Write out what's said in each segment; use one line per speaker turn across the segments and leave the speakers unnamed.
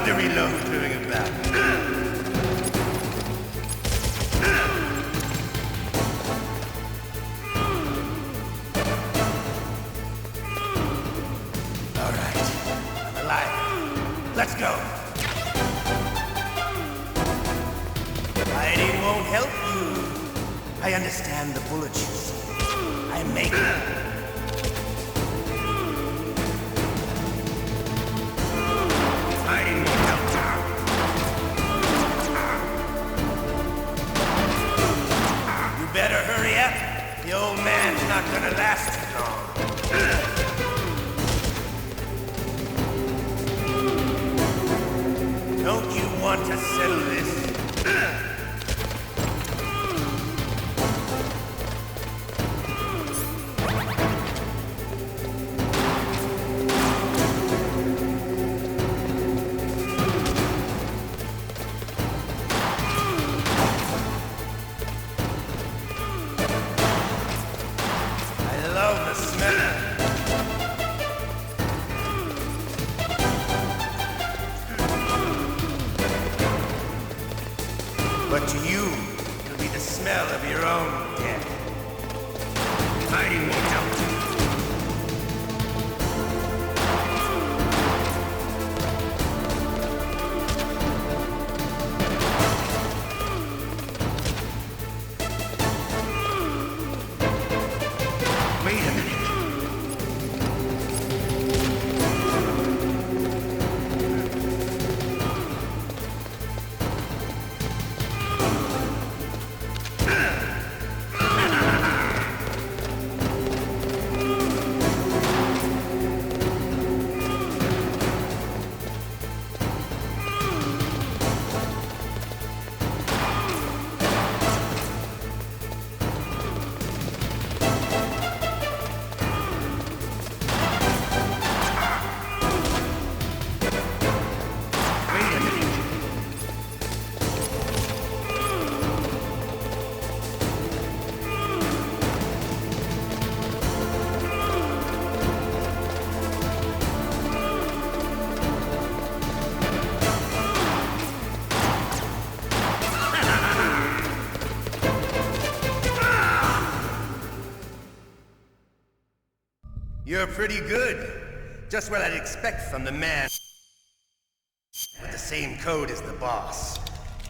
love to reload during a battle. All right, I'm alive. Let's go. Hiding won't help you. I understand the bullets you see. I make them. Hiding won't help you. You better hurry up. The old man's not gonna last too long. Don't you want to settle this? But to you, it'll be the smell of your own death. Hiding won't help you. Wait a minute. You're pretty good. Just what I'd expect from the man with the same code as the boss.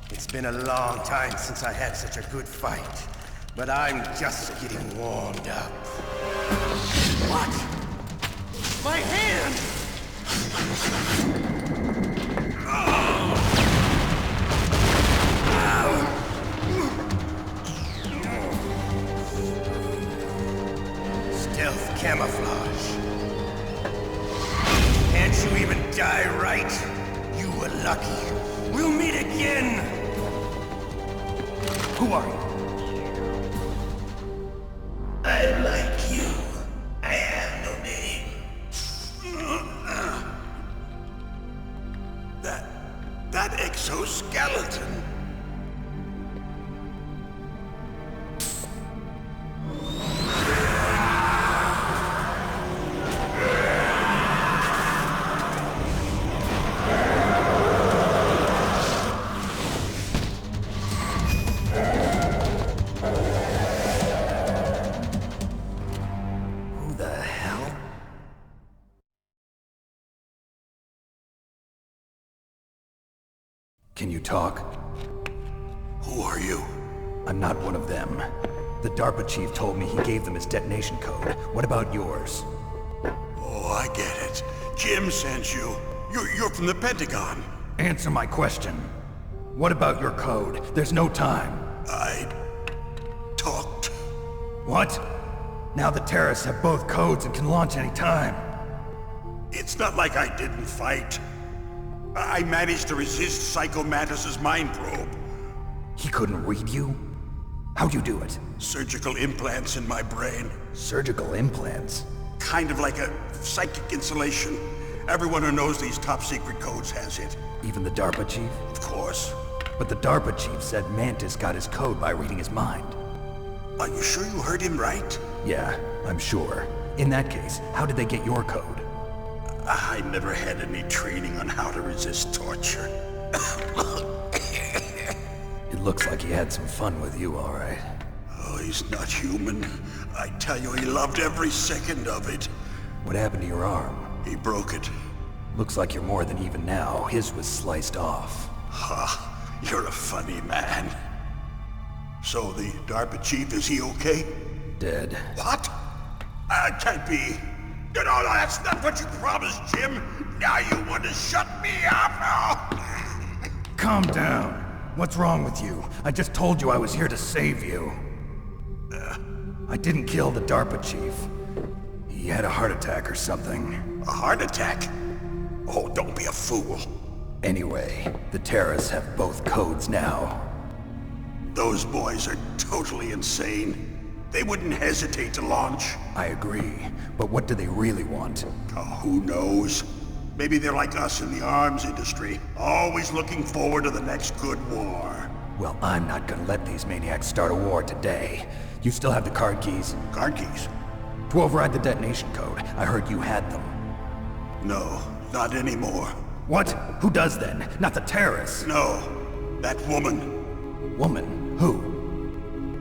It's been a long time since I had such a good fight, but I'm just getting warmed up. What? My hand! Stealth camouflage. Can't you even die right? You were lucky. We'll meet again! Who are you? I'm like you. I have no name. That exoskeleton.
Can you talk?
Who are you?
I'm not one of them. The DARPA chief told me he gave them his detonation code. What about yours?
Oh, I get it. Jim sent you. You're from the Pentagon.
Answer my question. What about your code? There's no time.
I talked.
What? Now the terrorists have both codes and can launch any time.
It's not like I didn't fight. I managed to resist Psycho Mantis's mind probe.
He couldn't read you? How'd you do it?
Surgical implants in my brain.
Surgical implants?
Kind of like a psychic insulation. Everyone who knows these top secret codes has it.
Even the DARPA chief?
Of course.
But the DARPA chief said Mantis got his code by reading his mind.
Are you sure you heard him right?
Yeah, I'm sure. In that case, how did they get your code?
I never had any training on how to resist torture.
It looks like he had some fun with you, all right.
Oh, he's not human. I tell you, he loved every second of it.
What happened to your arm?
He broke it.
Looks like you're more than even now. His was sliced off.
Ha, you're a funny man. So the DARPA chief, is he okay?
Dead.
What? Can't be. No, that's not what you promised, Jim. Now you want to shut me up?
Calm down. What's wrong with you? I just told you I was here to save you. I didn't kill the DARPA chief. He had a heart attack or something.
A heart attack? Oh, don't be a fool.
Anyway, the terrorists have both codes now.
Those boys are totally insane. They wouldn't hesitate to launch.
I agree, but what do they really want?
Oh, who knows? Maybe they're like us in the arms industry, always looking forward to the next good war.
Well, I'm not gonna let these maniacs start a war today. You still have the card keys?
Card keys?
To override the detonation code. I heard you had them.
No, not anymore.
What? Who does then? Not the terrorists.
No, that woman.
Woman? Who?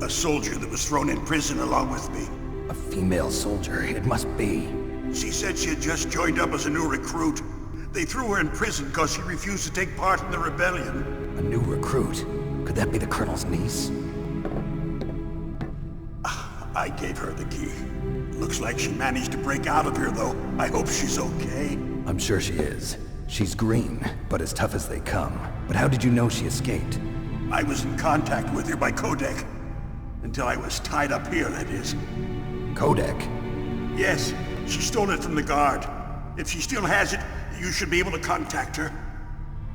A soldier that was thrown in prison along with me.
A female soldier. It must be.
She said she had just joined up as a new recruit. They threw her in prison because she refused to take part in the rebellion.
A new recruit? Could that be the Colonel's niece?
I gave her the key. Looks like she managed to break out of here, though. I hope she's okay.
I'm sure she is. She's green, but as tough as they come. But how did you know she escaped?
I was in contact with her by codec. Until I was tied up here, that is.
Codec?
Yes, she stole it from the guard. If she still has it, you should be able to contact her.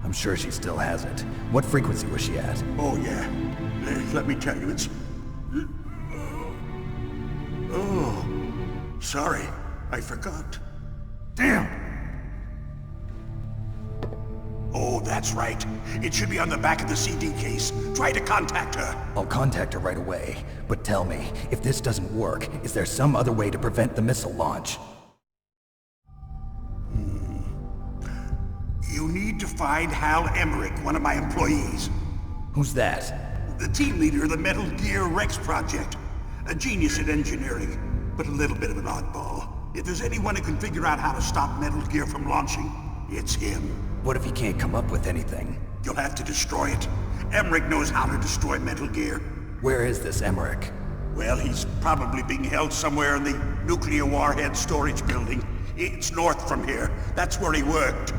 I'm sure she still has it. What frequency was she at?
Oh, yeah. Let me tell you, it's... Oh, sorry. I forgot.
Damn!
Oh, that's right. It should be on the back of the CD case. Try to contact her.
I'll contact her right away. But tell me, if this doesn't work, is there some other way to prevent the missile launch?
You need to find Hal Emmerich, one of my employees.
Who's that?
The team leader of the Metal Gear Rex project. A genius at engineering, but a little bit of an oddball. If there's anyone who can figure out how to stop Metal Gear from launching, it's him.
What if he can't come up with anything?
You'll have to destroy it. Emmerich knows how to destroy Metal Gear.
Where is this Emmerich?
Well, he's probably being held somewhere in the nuclear warhead storage building. It's north from here. That's where he worked.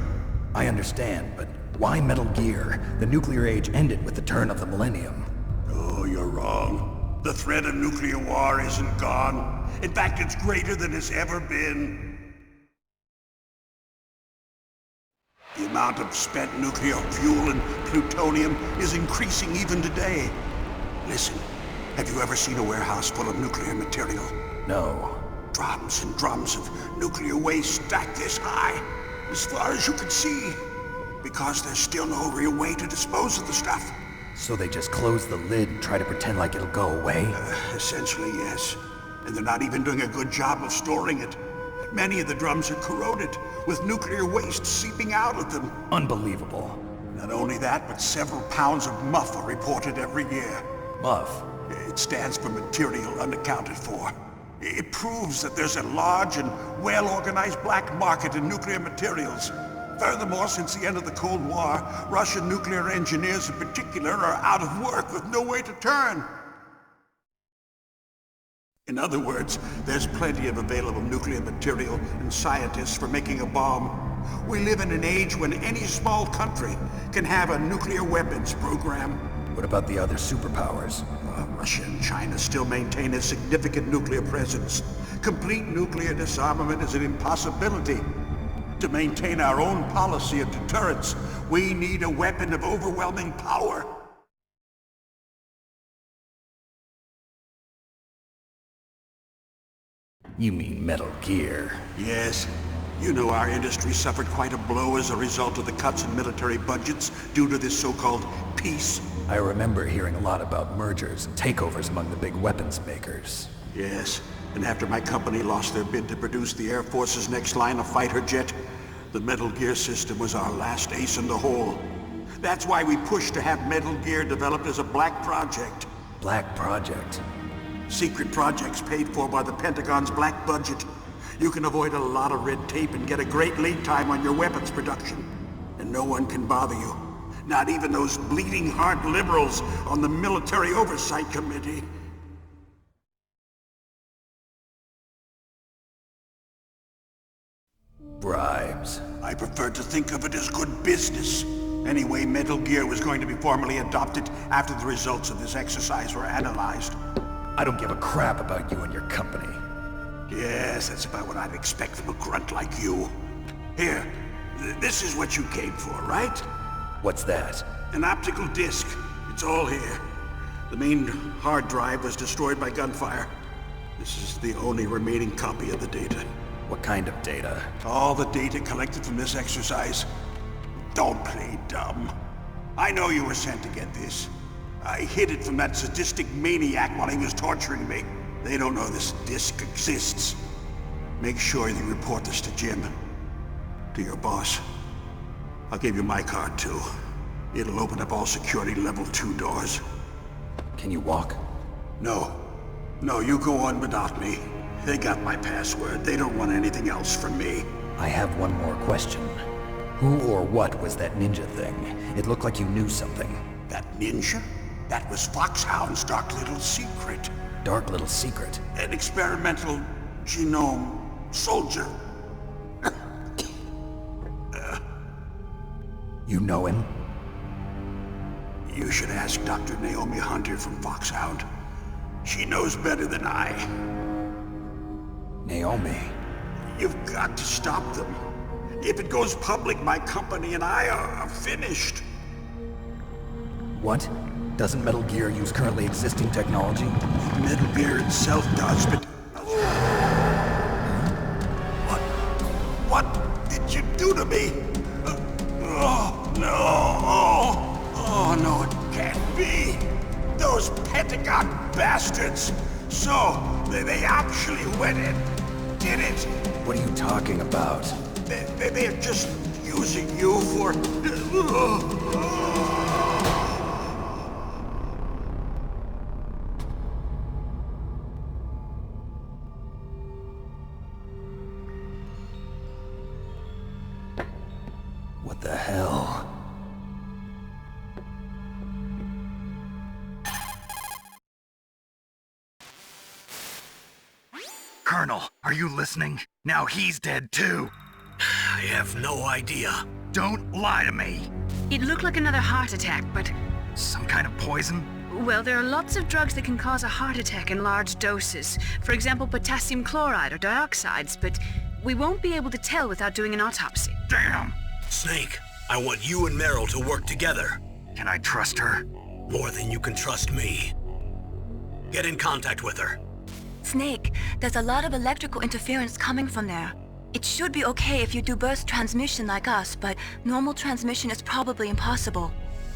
I understand, but why Metal Gear? The nuclear age ended with the turn of the millennium.
Oh, you're wrong. The threat of nuclear war isn't gone. In fact, it's greater than it's ever been. The amount of spent nuclear fuel and plutonium is increasing even today. Listen, have you ever seen a warehouse full of nuclear material?
No.
Drums and drums of nuclear waste stacked this high, as far as you can see, because there's still no real way to dispose of the stuff.
So they just close the lid and try to pretend like it'll go away?
Essentially, yes. And they're not even doing a good job of storing it. Many of the drums are corroded, with nuclear waste seeping out of them.
Unbelievable.
Not only that, but several pounds of MUF are reported every year.
MUF?
It stands for material unaccounted for. It proves that there's a large and well-organized black market in nuclear materials. Furthermore, since the end of the Cold War, Russian nuclear engineers in particular are out of work with no way to turn. In other words, there's plenty of available nuclear material and scientists for making a bomb. We live in an age when any small country can have a nuclear weapons program.
What about the other superpowers?
Russia and China still maintain a significant nuclear presence. Complete nuclear disarmament is an impossibility. To maintain our own policy of deterrence, we need a weapon of overwhelming power.
You mean Metal Gear?
Yes. You know our industry suffered quite a blow as a result of the cuts in military budgets due to this so-called peace.
I remember hearing a lot about mergers and takeovers among the big weapons makers.
Yes, and after my company lost their bid to produce the Air Force's next line of fighter jet, The Metal Gear system was our last ace in the hole. That's why we pushed to have Metal Gear developed as a black project.
Black Project?
Secret projects paid for by the Pentagon's black budget. You can avoid a lot of red tape and get a great lead time on your weapons production. And no one can bother you. Not even those bleeding heart liberals on the Military Oversight Committee.
Bribes.
I prefer to think of it as good business. Anyway, Metal Gear was going to be formally adopted after the results of this exercise were analyzed.
I don't give a crap about you and your company.
Yes, that's about what I'd expect from a grunt like you. Here, this is what you came for, right?
What's that?
An optical disc. It's all here. The main hard drive was destroyed by gunfire. This is the only remaining copy of the data.
What kind of data?
All the data collected from this exercise. Don't play dumb. I know you were sent to get this. I hid it from that sadistic maniac while he was torturing me. They don't know this disc exists. Make sure you report this to Jim. To your boss. I'll give you my card too. It'll open up all security level 2 doors.
Can you walk?
No. No, you go on without me. They got my password. They don't want anything else from me.
I have one more question. Who or what was that ninja thing? It looked like you knew something.
That ninja? That was Foxhound's dark little secret.
Dark little secret?
An experimental genome soldier.
You know him?
You should ask Dr. Naomi Hunter from Foxhound. She knows better than I.
Naomi?
You've got to stop them. If it goes public, my company and I are finished.
What? Doesn't Metal Gear use currently existing technology?
Metal Gear itself does, but... What did you do to me? Oh, no. Oh, no, it can't be. Those Pentagon bastards. So, they actually went and did it.
What are you talking about?
They're just using you for...
What the hell? Colonel, are you listening? Now he's dead too.
I have no idea.
Don't lie to me.
It looked like another heart attack, but...
Some kind of poison?
Well, there are lots of drugs that can cause a heart attack in large doses. For example, potassium chloride or dioxides, but we won't be able to tell without doing an autopsy.
Damn!
Snake, I want you and Meryl to work together.
Can I trust her?
More than you can trust me. Get in contact with her.
Snake, there's a lot of electrical interference coming from there. It should be okay if you do burst transmission like us, but normal transmission is probably impossible.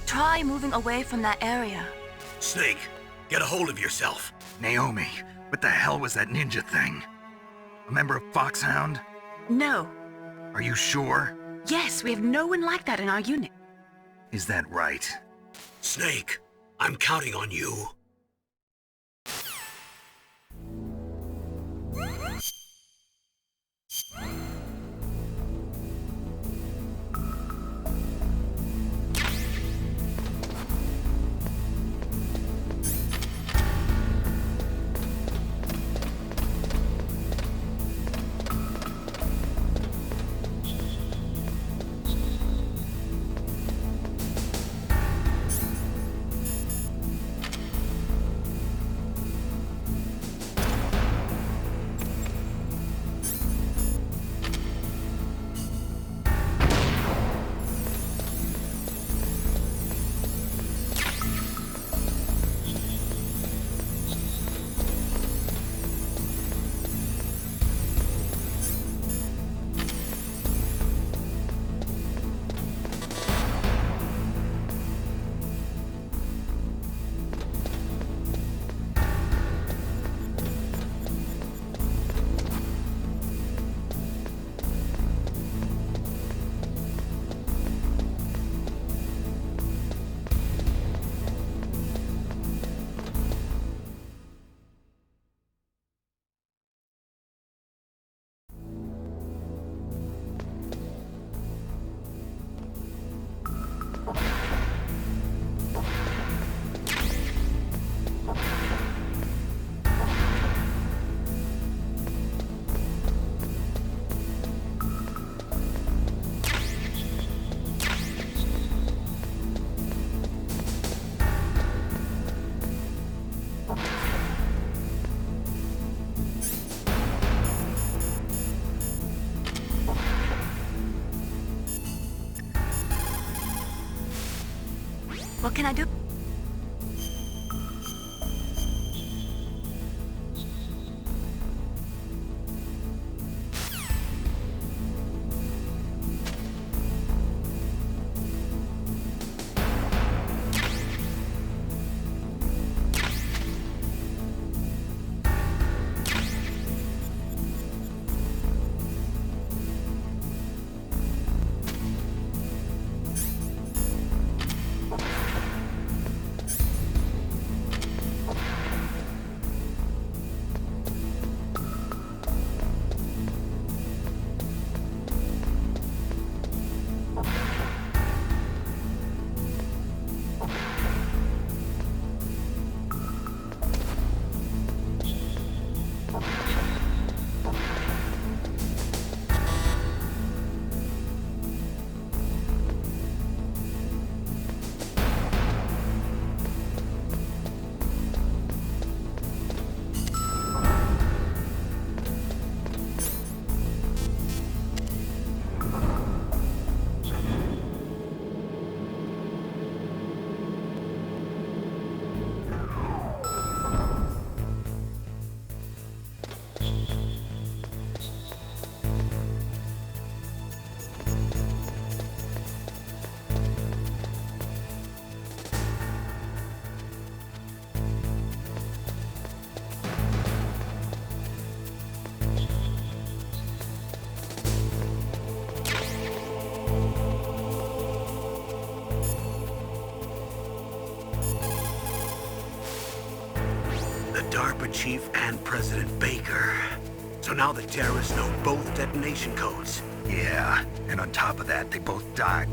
Try moving away from that area.
Snake, get a hold of yourself.
Naomi, what the hell was that ninja thing? A member of Foxhound?
No.
Are you sure?
Yes, we have no one like that in our unit.
Is that right?
Snake, I'm counting on you.
What can I do?
DARPA chief and President Baker. So now the terrorists know both detonation codes.
Yeah, and on top of that, they both died.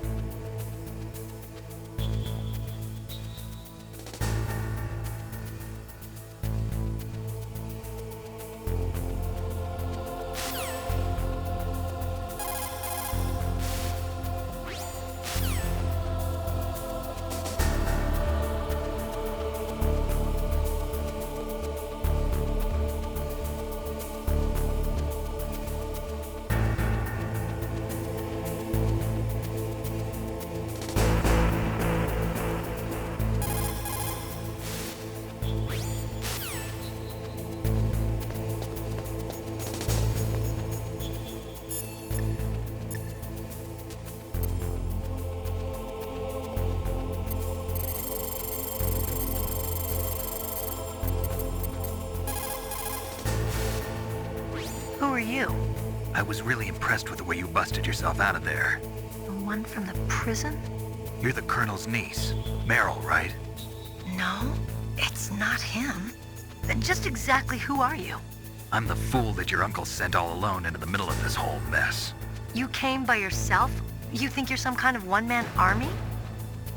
Who are you?
I was really impressed with the way you busted yourself out of there.
The one from the prison?
You're the Colonel's niece, Meryl, right?
No, it's not him. Then just exactly who are you?
I'm the fool that your uncle sent all alone into the middle of this whole mess.
You came by yourself? You think you're some kind of one-man army?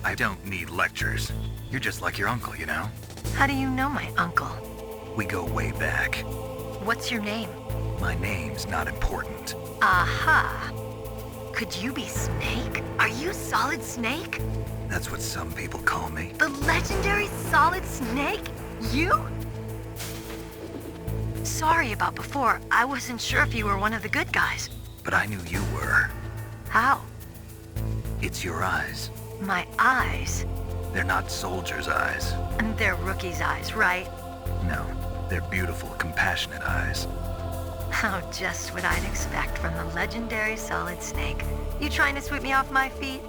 I don't need lectures. You're just like your uncle, you know?
How do you know my uncle?
We go way back.
What's your name?
My name's not important.
Aha! Could you be Snake? Are you Solid Snake?
That's what some people call me.
The legendary Solid Snake? You? Sorry about before. I wasn't sure if you were one of the good guys.
But I knew you were.
How?
It's your eyes.
My eyes?
They're not soldiers' eyes.
And they're rookies' eyes, right?
No, they're beautiful, compassionate eyes.
Oh, just what I'd expect from the legendary Solid Snake. You trying to sweep me off my feet?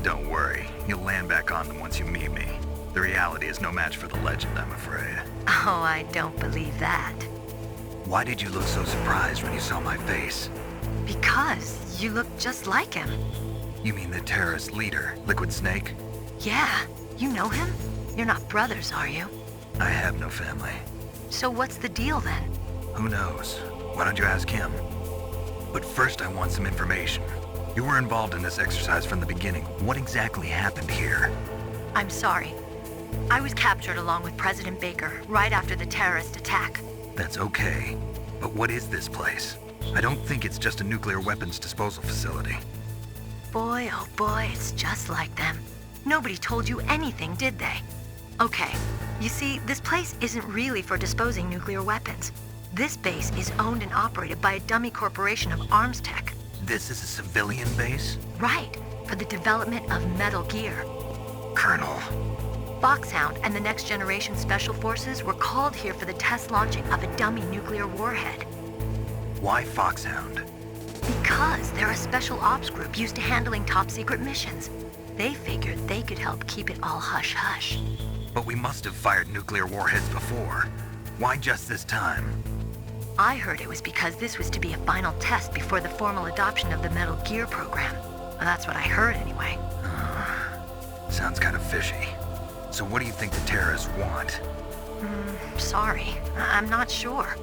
Don't worry, you'll land back on them once you meet me. The reality is no match for the legend, I'm afraid.
Oh, I don't believe that.
Why did you look so surprised when you saw my face?
Because you look just like him.
You mean the terrorist leader, Liquid Snake?
Yeah, you know him? You're not brothers, are you?
I have no family.
So what's the deal then?
Who knows? Why don't you ask him? But first I want some information. You were involved in this exercise from the beginning. What exactly happened here?
I'm sorry. I was captured along with President Baker right after the terrorist attack.
That's okay. But what is this place? I don't think it's just a nuclear weapons disposal facility.
Boy, oh boy, it's just like them. Nobody told you anything, did they? Okay, you see, this place isn't really for disposing nuclear weapons. This base is owned and operated by a dummy corporation of arms tech.
This is a civilian base?
Right, for the development of Metal Gear.
Colonel.
Foxhound and the Next Generation Special Forces were called here for the test launching of a dummy nuclear warhead.
Why Foxhound?
Because they're a special ops group used to handling top-secret missions. They figured they could help keep it all hush-hush.
But we must have fired nuclear warheads before. Why just this time?
I heard it was because this was to be a final test before the formal adoption of the Metal Gear program. Well, that's what I heard anyway.
Sounds kind of fishy. So what do you think the terrorists want?
Sorry, I'm not sure.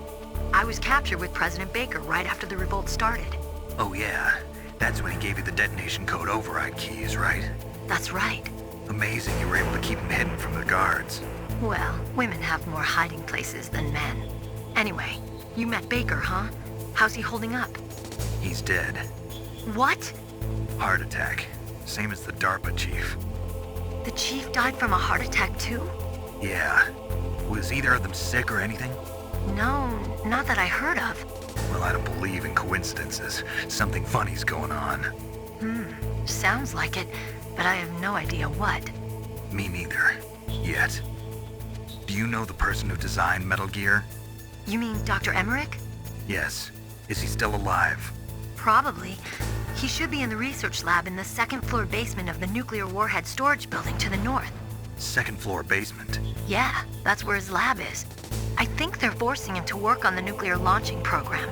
I was captured with President Baker right after the revolt started.
Oh yeah, that's when he gave you the detonation code override keys, right?
That's right.
Amazing you were able to keep him hidden from the guards.
Well, women have more hiding places than men. Anyway, you met Baker, huh? How's he holding up?
He's dead.
What?
Heart attack. Same as the DARPA chief.
The chief died from a heart attack too?
Yeah. Was either of them sick or anything?
No, not that I heard of.
Well, I don't believe in coincidences. Something funny's going on.
Sounds like it, but I have no idea what.
Me neither. Yet. Do you know the person who designed Metal Gear?
You mean Dr. Emmerich?
Yes. Is he still alive?
Probably. He should be in the research lab in the second-floor basement of the nuclear warhead storage building to the north.
Second floor basement.
Yeah, that's where his lab is. I think they're forcing him to work on the nuclear launching program.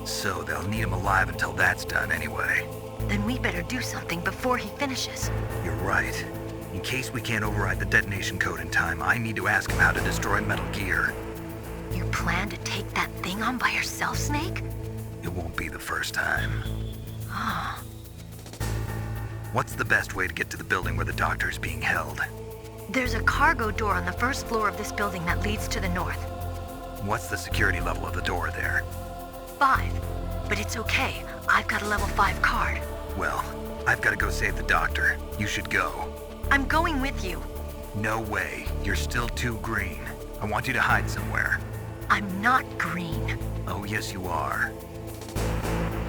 So they'll need him alive until that's done anyway.
Then we better do something before he finishes.
You're right. In case we can't override the detonation code in time, I need to ask him how to destroy Metal Gear.
You plan to take that thing on by yourself, Snake?
It won't be the first time. What's the best way to get to the building where the doctor's being held?
There's a cargo door on the first floor of this building that leads to the north.
What's the security level of the door there?
5. But it's okay. I've got a level 5 card.
Well, I've got to go save the doctor. You should go.
I'm going with you.
No way. You're still too green. I want you to hide somewhere.
I'm not green.
Oh, yes, you are.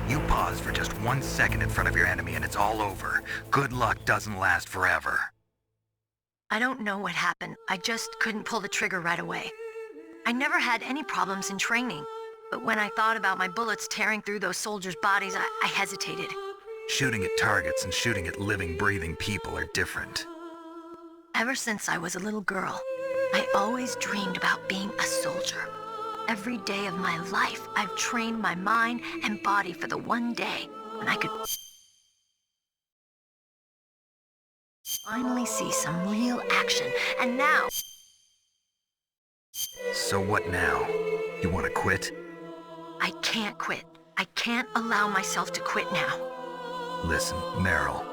You pause for just 1 second in front of your enemy and it's all over. Good luck doesn't last forever.
I don't know what happened. I just couldn't pull the trigger right away. I never had any problems in training, but when I thought about my bullets tearing through those soldiers' bodies, I hesitated.
Shooting at targets and shooting at living, breathing people are different.
Ever since I was a little girl, I always dreamed about being a soldier. Every day of my life, I've trained my mind and body for the one day when I could finally see some real action, and now...
So what now? You want to quit?
I can't quit. I can't allow myself to quit now.
Listen, Meryl.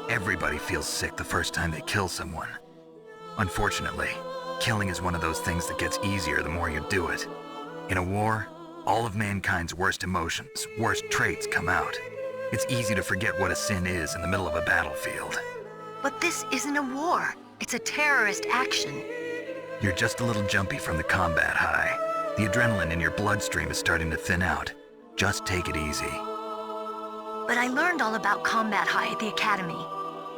Everybody feels sick the first time they kill someone. Unfortunately, killing is one of those things that gets easier the more you do it. In a war, all of mankind's worst emotions, worst traits come out. It's easy to forget what a sin is in the middle of a battlefield.
But this isn't a war. It's a terrorist action.
You're just a little jumpy from the combat high. The adrenaline in your bloodstream is starting to thin out. Just take it easy.
But I learned all about combat high at the academy.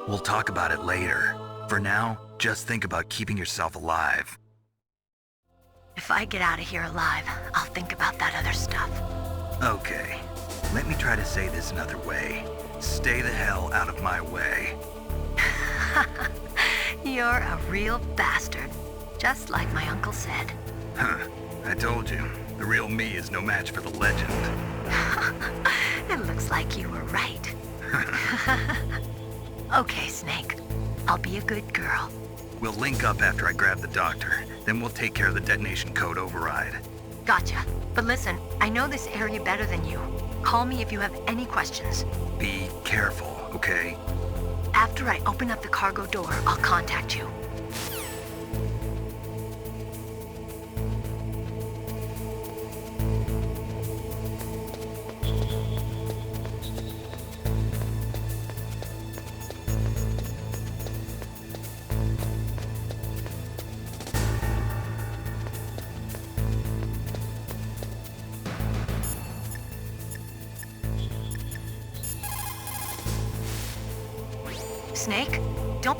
We'll talk about it later. For now, just think about keeping yourself alive.
If I get out of here alive, I'll think about that other stuff.
Okay, let me try to say this another way. Stay the hell out of my way.
You're a real bastard. Just like my uncle said.
Huh, I told you. The real me is no match for the legend.
It looks like you were right. Okay, Snake. I'll be a good girl.
We'll link up after I grab the doctor. Then we'll take care of the detonation code override.
Gotcha. But listen, I know this area better than you. Call me if you have any questions.
Be careful, okay?
After I open up the cargo door, I'll contact you. Snake, don't...